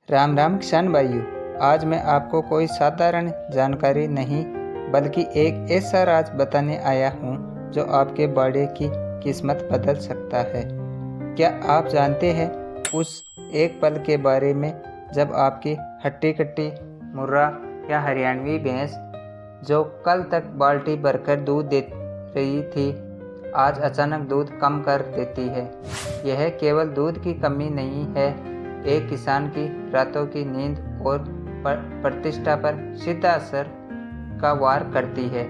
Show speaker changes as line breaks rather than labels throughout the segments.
राम राम किसान भाइयों, आज मैं आपको कोई साधारण जानकारी नहीं बल्कि एक ऐसा राज बताने आया हूँ जो आपके बाड़े की किस्मत बदल सकता है। क्या आप जानते हैं उस एक पल के बारे में जब आपकी हट्टी कट्टी मुर्रा या हरियाणवी भैंस जो कल तक बाल्टी भरकर दूध दे रही थी आज अचानक दूध कम कर देती है। यह केवल दूध की कमी नहीं है, एक किसान की रातों की नींद और प्रतिष्ठा पर सीधा असर का वार करती है।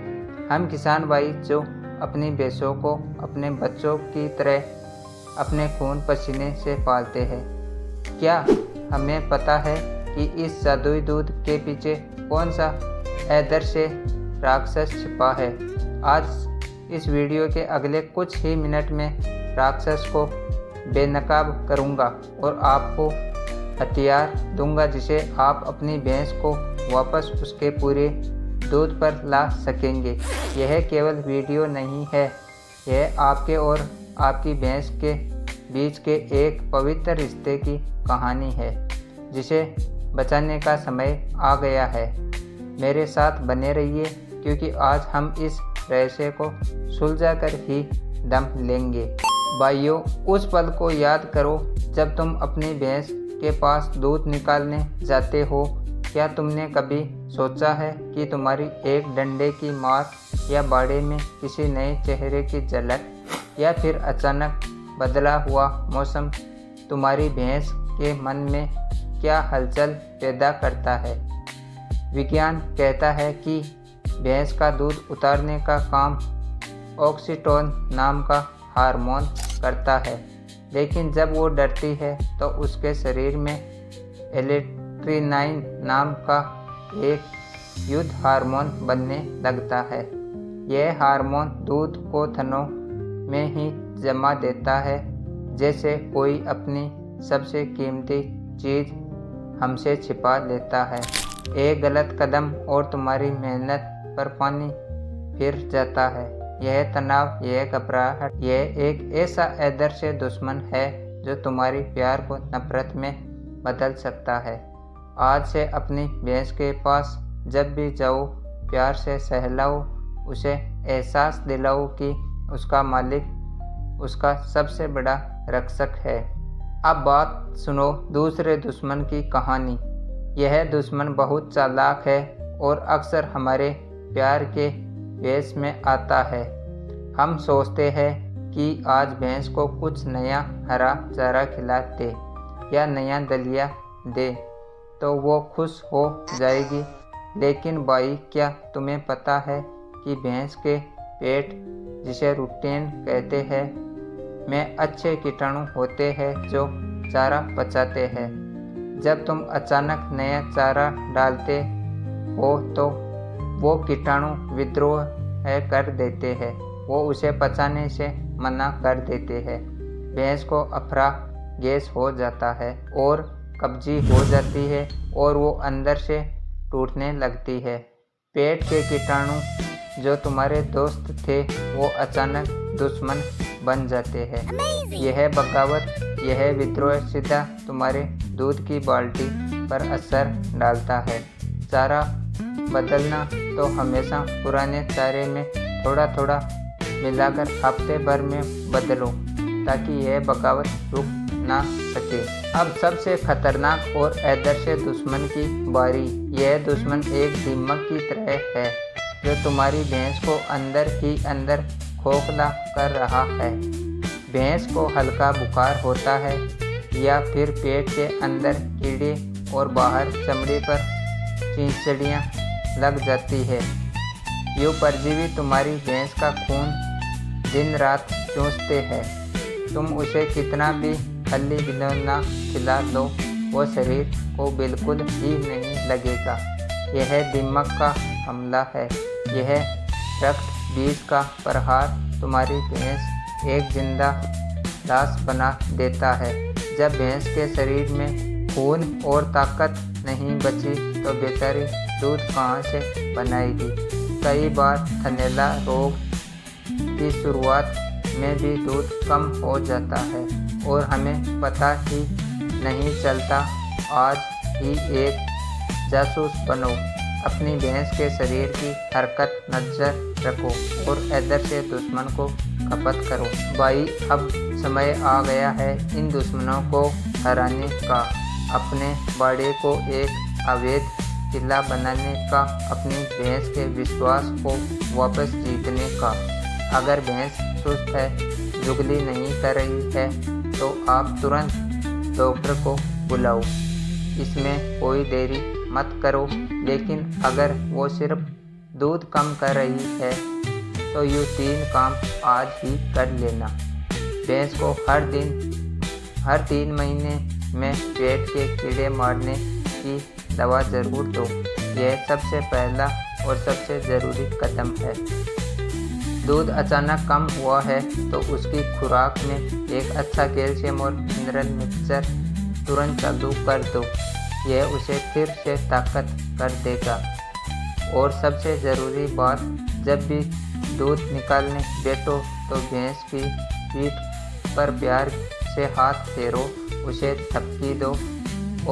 हम किसान भाई जो अपनी भैंसों को अपने बच्चों की तरह अपने खून पसीने से पालते हैं, क्या हमें पता है कि इस जादुई दूध के पीछे कौन सा अदृश्य राक्षस छिपा है? आज इस वीडियो के अगले कुछ ही मिनट में राक्षस को बेनकाब करूंगा और आपको हथियार दूंगा जिसे आप अपनी भैंस को वापस उसके पूरे दूध पर ला सकेंगे। यह केवल वीडियो नहीं है, यह आपके और आपकी भैंस के बीच के एक पवित्र रिश्ते की कहानी है जिसे बचाने का समय आ गया है। मेरे साथ बने रहिए क्योंकि आज हम इस रहस्य को सुलझा कर ही दम लेंगे। भाइयों, उस पल को याद करो जब तुम अपनी भैंस के पास दूध निकालने जाते हो। क्या तुमने कभी सोचा है कि तुम्हारी एक डंडे की मार या बाड़े में किसी नए चेहरे की झलक या फिर अचानक बदला हुआ मौसम तुम्हारी भैंस के मन में क्या हलचल पैदा करता है? विज्ञान कहता है कि भैंस का दूध उतारने का काम ऑक्सीटोन नाम का हार्मोन करता है, लेकिन जब वो डरती है तो उसके शरीर में एलेक्ट्रिनाइन नाम का एक युद्ध हार्मोन बनने लगता है। यह हार्मोन दूध को थनों में ही जमा देता है, जैसे कोई अपनी सबसे कीमती चीज़ हमसे छिपा लेता है। एक गलत कदम और तुम्हारी मेहनत पर पानी फिर जाता है। यह तनाव, यह घबराहट, यह एक ऐसा अदृश्य दुश्मन है जो तुम्हारी प्यार को नफरत में बदल सकता है। आज से अपनी भैंस के पास जब भी जाओ, प्यार से सहलाओ, उसे एहसास दिलाओ कि उसका मालिक उसका सबसे बड़ा रक्षक है। अब बात सुनो दूसरे दुश्मन की कहानी। यह दुश्मन बहुत चालाक है और अक्सर हमारे प्यार के वेश में आता है। हम सोचते हैं कि आज भैंस को कुछ नया हरा चारा खिला दे या नया दलिया दे तो वो खुश हो जाएगी, लेकिन भाई क्या तुम्हें पता है कि भैंस के पेट, जिसे रूटीन कहते हैं, में अच्छे कीटाणु होते हैं जो चारा पचाते हैं। जब तुम अचानक नया चारा डालते हो तो वो कीटाणु विद्रोह कर देते हैं, वो उसे पचाने से मना कर देते हैं। भैंस को अफरा गैस हो जाता है और कब्जी हो जाती है और वो अंदर से टूटने लगती है। पेट के कीटाणु जो तुम्हारे दोस्त थे वो अचानक दुश्मन बन जाते हैं। यह बगावत, यह विद्रोह सीधा तुम्हारे दूध की बाल्टी पर असर डालता है। चारा बदलना तो हमेशा पुराने चारे में थोड़ा थोड़ा मिलाकर हफ्ते भर में बदलो ताकि यह बगावत रुक ना सके। अब सबसे खतरनाक और अदृश्य दुश्मन की बारी। यह दुश्मन एक दीमक की तरह है जो तुम्हारी भैंस को अंदर ही अंदर खोखला कर रहा है। भैंस को हल्का बुखार होता है या फिर पेट के अंदर कीड़े और बाहर चमड़ी पर चिंचड़ियाँ लग जाती है। ये परजीवी तुम्हारी भैंस का खून दिन रात चूसते हैं। तुम उसे कितना भी खल्ली बिलोना खिला लो, वो शरीर को बिल्कुल ही नहीं लगेगा। यह दिमाग का हमला है। यह रक्त बीज का प्रहार तुम्हारी भैंस एक जिंदा लाश बना देता है। जब भैंस के शरीर में खून और ताकत नहीं बची तो बेचारी दूध कहाँ से बनाएगी? कई बार थनैला रोग की शुरुआत में भी दूध कम हो जाता है और हमें पता ही नहीं चलता। आज ही एक जासूस बनो। अपनी भैंस के शरीर की हरकत नजर रखो और इधर से दुश्मन को खपत करो। भाई, अब समय आ गया है इन दुश्मनों को हराने का, अपने बाड़े को एक अवैध किला बनाने का, अपनी भैंस के विश्वास को वापस जीतने का। अगर भैंस सुस्त है, जुगली नहीं कर रही है, तो आप तुरंत डॉक्टर को बुलाओ। इसमें कोई देरी मत करो। लेकिन अगर वो सिर्फ दूध कम कर रही है, तो ये 3 काम आज ही कर लेना। भैंस को हर 3 महीने में पेट के कीड़े मारने की दवा ज़रूर दो। यह सबसे पहला और सबसे ज़रूरी कदम है। दूध अचानक कम हुआ है तो उसकी खुराक में एक अच्छा कैल्शियम और मिनरल मिक्सचर तुरंत चालू कर दो। यह उसे फिर से ताकत कर देगा। और सबसे ज़रूरी बात, जब भी दूध निकालने बैठो तो भैंस की पीठ पर प्यार से हाथ फेरो, उसे थपकी दो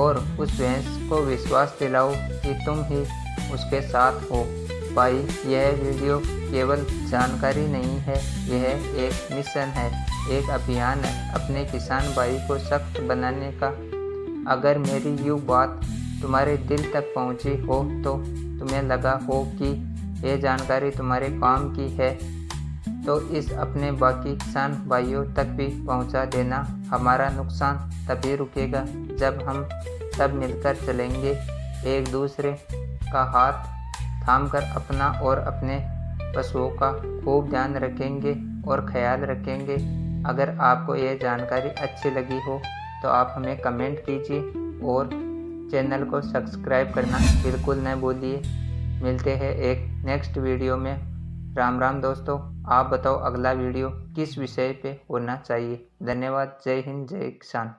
और उस भैंस को विश्वास दिलाओ कि तुम ही उसके साथ हो। भाई, यह वीडियो केवल जानकारी नहीं है, यह एक मिशन है, एक अभियान है अपने किसान भाई को सख्त बनाने का। अगर मेरी यूँ बात तुम्हारे दिल तक पहुँची हो, तो तुम्हें लगा हो कि ये जानकारी तुम्हारे काम की है, तो इस अपने बाकी किसान भाइयों तक भी पहुंचा देना। हमारा नुकसान तभी रुकेगा जब हम सब मिलकर चलेंगे, एक दूसरे का हाथ थामकर अपना और अपने पशुओं का खूब ध्यान रखेंगे और ख्याल रखेंगे। अगर आपको ये जानकारी अच्छी लगी हो तो आप हमें कमेंट कीजिए और चैनल को सब्सक्राइब करना बिल्कुल न भूलिए। मिलते हैं एक नेक्स्ट वीडियो में। राम राम दोस्तों, आप बताओ अगला वीडियो किस विषय पे होना चाहिए। धन्यवाद। जय हिंद, जय किसान।